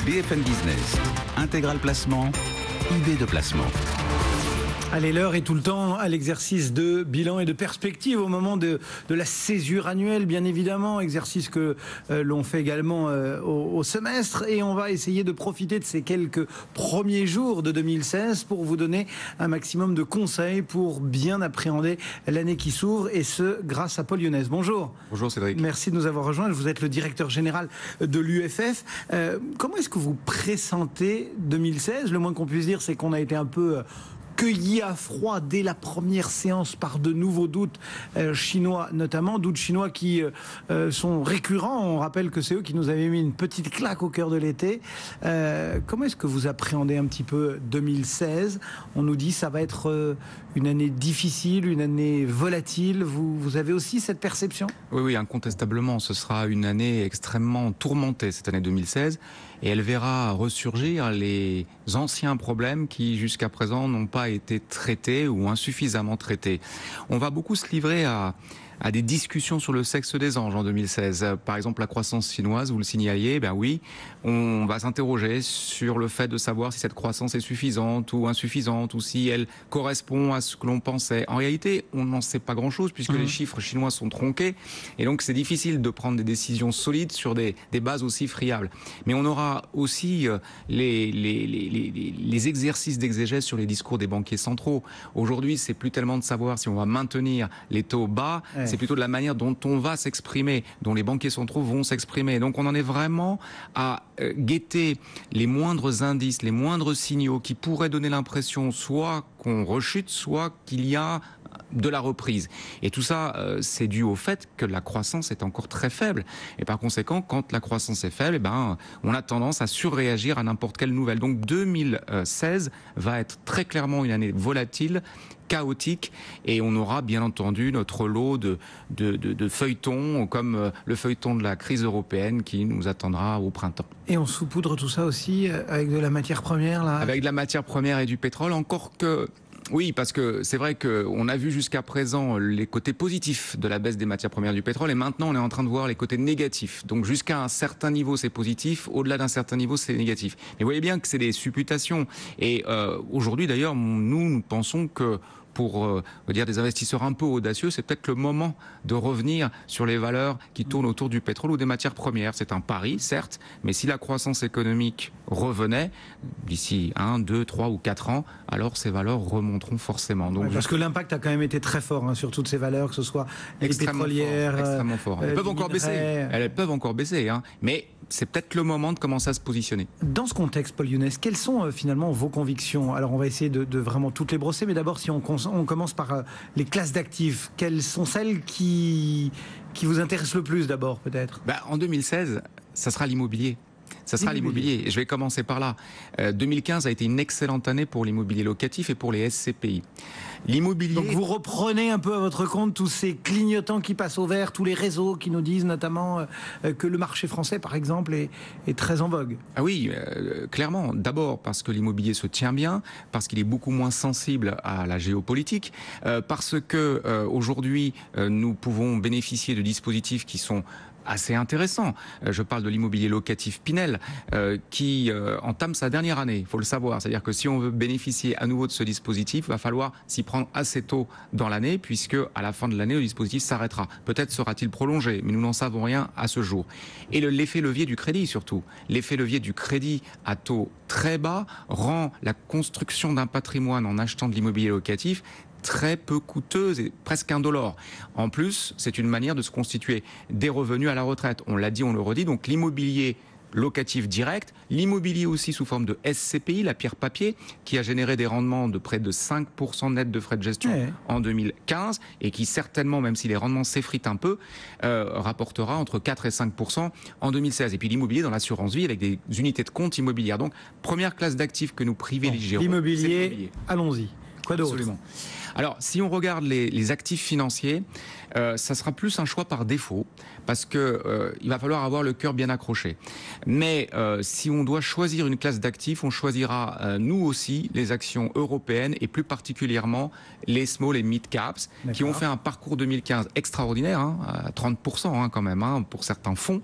BFM Business, Intégral Placement, IB de placement. Allez, l'heure est tout le temps à l'exercice de bilan et de perspective au moment de la césure annuelle, bien évidemment, exercice que l'on fait également au semestre, et on va essayer de profiter de ces quelques premiers jours de 2016 pour vous donner un maximum de conseils pour bien appréhender l'année qui s'ouvre, et ce, grâce à Paul Lyonès. Bonjour. Bonjour Cédric. Merci de nous avoir rejoints. Vous êtes le directeur général de l'UFF. Comment est-ce que vous pressentez 2016 ? Le moins qu'on puisse dire, c'est qu'on a été un peu cueillis à froid dès la première séance par de nouveaux doutes chinois, notamment doutes chinois qui sont récurrents. On rappelle que c'est eux qui nous avaient mis une petite claque au cœur de l'été. Comment est-ce que vous appréhendez un petit peu 2016 ? On nous dit que ça va être une année difficile, une année volatile. Vous avez aussi cette perception ? Oui, incontestablement. Ce sera une année extrêmement tourmentée, cette année 2016. Et elle verra ressurgir les anciens problèmes qui, jusqu'à présent, n'ont pas été traités ou insuffisamment traités. On va beaucoup se livrer à des discussions sur le sexe des anges en 2016. Par exemple, la croissance chinoise, vous le signaliez, ben oui, on va s'interroger sur le fait de savoir si cette croissance est suffisante ou insuffisante, ou si elle correspond à ce que l'on pensait. En réalité, on n'en sait pas grand-chose puisque les chiffres chinois sont tronqués, et donc c'est difficile de prendre des décisions solides sur des bases aussi friables. Mais on aura aussi les exercices d'exégèse sur les discours des banquiers centraux. Aujourd'hui, c'est plus tellement de savoir si on va maintenir les taux bas, c'est plutôt de la manière dont on va s'exprimer, dont les banquiers centraux vont s'exprimer. Donc on en est vraiment à guetter les moindres indices, les moindres signaux qui pourraient donner l'impression soit qu'on rechute, soit qu'il y a de la reprise. Et tout ça, c'est dû au fait que la croissance est encore très faible. Et par conséquent, quand la croissance est faible, on a tendance à surréagir à n'importe quelle nouvelle. Donc 2016 va être très clairement une année volatile, chaotique, et on aura bien entendu notre lot de feuilletons, comme le feuilleton de la crise européenne qui nous attendra au printemps. Et on saupoudre tout ça aussi avec de la matière première là. Avec de la matière première et du pétrole, encore que... Oui, parce que c'est vrai qu'on a vu jusqu'à présent les côtés positifs de la baisse des matières premières du pétrole, et maintenant on est en train de voir les côtés négatifs. Donc jusqu'à un certain niveau c'est positif, au-delà d'un certain niveau c'est négatif. Mais vous voyez bien que c'est des supputations. Et aujourd'hui d'ailleurs, nous pensons que pour dire des investisseurs un peu audacieux, c'est peut-être le moment de revenir sur les valeurs qui tournent autour du pétrole ou des matières premières. C'est un pari, certes, mais si la croissance économique revenait d'ici 1, 2, 3 ou 4 ans, alors ces valeurs remonteront forcément. Donc, parce que l'impact a quand même été très fort sur toutes ces valeurs, que ce soit les pétrolières, extrêmement fort. Elles peuvent encore baisser. Elles peuvent encore baisser, mais c'est peut-être le moment de commencer à se positionner. Dans ce contexte, Paul Lyonès, quelles sont finalement vos convictions ? Alors on va essayer de vraiment toutes les brosser, mais d'abord si on commence par les classes d'actifs, quelles sont celles qui vous intéressent le plus d'abord peut-être ? En 2016, ça sera l'immobilier. Ça sera l'immobilier. Et je vais commencer par là. 2015 a été une excellente année pour l'immobilier locatif et pour les SCPI. L'immobilier... Donc vous reprenez un peu à votre compte tous ces clignotants qui passent au vert, tous les réseaux qui nous disent notamment que le marché français, par exemple, est très en vogue. Ah oui, clairement. D'abord parce que l'immobilier se tient bien, parce qu'il est beaucoup moins sensible à la géopolitique, parce que aujourd'hui nous pouvons bénéficier de dispositifs qui sont assez intéressant. Je parle de l'immobilier locatif Pinel qui entame sa dernière année, il faut le savoir. C'est-à-dire que si on veut bénéficier à nouveau de ce dispositif, il va falloir s'y prendre assez tôt dans l'année, puisque à la fin de l'année, le dispositif s'arrêtera. Peut-être sera-t-il prolongé, mais nous n'en savons rien à ce jour. Et l'effet levier du crédit surtout. L'effet levier du crédit à taux très bas rend la construction d'un patrimoine en achetant de l'immobilier locatif très peu coûteuse et presque indolore. En plus, c'est une manière de se constituer des revenus à la retraite. On l'a dit, on le redit. Donc l'immobilier locatif direct, l'immobilier aussi sous forme de SCPI, la pierre papier, qui a généré des rendements de près de 5% net de frais de gestion en 2015 et qui certainement, même si les rendements s'effritent un peu, rapportera entre 4 et 5% en 2016. Et puis l'immobilier dans l'assurance vie avec des unités de compte immobilières. Donc première classe d'actifs que nous privilégierons. L'immobilier, allons-y. Quoi d'autre ? Absolument. Alors, si on regarde les actifs financiers, ça sera plus un choix par défaut, parce que il va falloir avoir le cœur bien accroché. Mais si on doit choisir une classe d'actifs, on choisira nous aussi les actions européennes et plus particulièrement les small et mid caps qui ont fait un parcours 2015 extraordinaire, à 30% quand même pour certains fonds,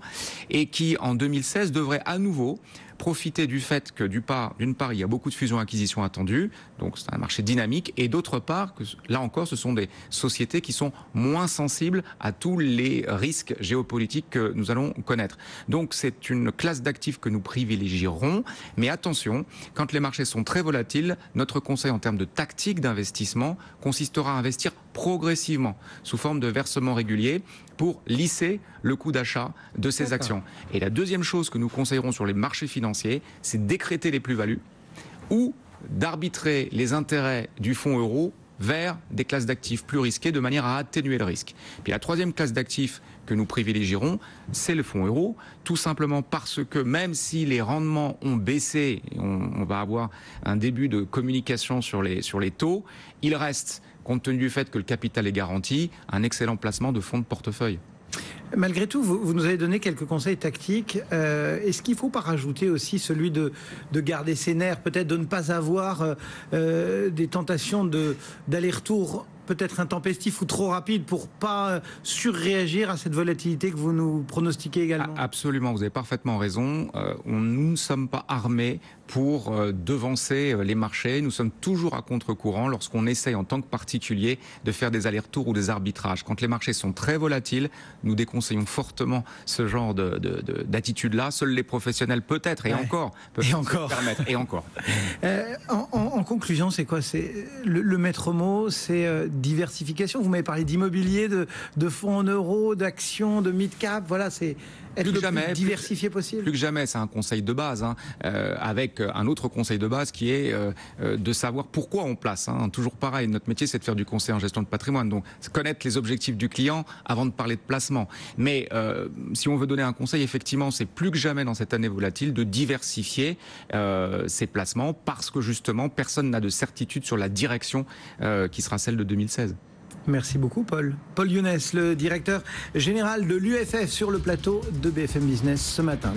et qui en 2016 devraient à nouveau profiter du fait que d'une part, il y a beaucoup de fusions-acquisitions attendues, donc c'est un marché dynamique, et d'autre part, que là encore, ce sont des sociétés qui sont moins sensibles à tous les risques géopolitiques que nous allons connaître. Donc c'est une classe d'actifs que nous privilégierons, mais attention, quand les marchés sont très volatiles, notre conseil en termes de tactique d'investissement consistera à investir progressivement, sous forme de versements réguliers, pour lisser le coût d'achat de ces actions. Et la deuxième chose que nous conseillerons sur les marchés financiers, c'est d'écréter les plus-values ou d'arbitrer les intérêts du fonds euro vers des classes d'actifs plus risquées de manière à atténuer le risque. Puis la troisième classe d'actifs que nous privilégierons, c'est le fonds euro, tout simplement parce que même si les rendements ont baissé, et on va avoir un début de communication sur les taux, il reste, compte tenu du fait que le capital est garanti, un excellent placement de fonds de portefeuille. Malgré tout, vous nous avez donné quelques conseils tactiques. Est-ce qu'il ne faut pas rajouter aussi celui de garder ses nerfs, peut-être de ne pas avoir des tentations d'aller-retour peut-être intempestif ou trop rapide pour pas surréagir à cette volatilité que vous nous pronostiquez également? Absolument, vous avez parfaitement raison. Nous ne sommes pas armés pour devancer les marchés. Nous sommes toujours à contre-courant lorsqu'on essaye en tant que particulier de faire des allers-retours ou des arbitrages. Quand les marchés sont très volatiles, nous déconseillons fortement ce genre d'attitude-là. Seuls les professionnels peut-être, et encore, peuvent se permettre. Et encore. En conclusion, c'est quoi? C'est le maître mot, c'est diversification. Vous m'avez parlé d'immobilier, de fonds en euros, d'actions, de mid-cap. Voilà, c'est être le plus diversifié possible. Plus que jamais, c'est un conseil de base, avec un autre conseil de base qui est de savoir pourquoi on place. Toujours pareil, notre métier, c'est de faire du conseil en gestion de patrimoine. Donc, connaître les objectifs du client avant de parler de placement. Mais si on veut donner un conseil, effectivement, c'est plus que jamais dans cette année volatile de diversifier ses placements parce que justement, personne n'a de certitude sur la direction qui sera celle de 2016. Merci beaucoup, Paul. Paul Younes, le directeur général de l'UFF sur le plateau de BFM Business ce matin.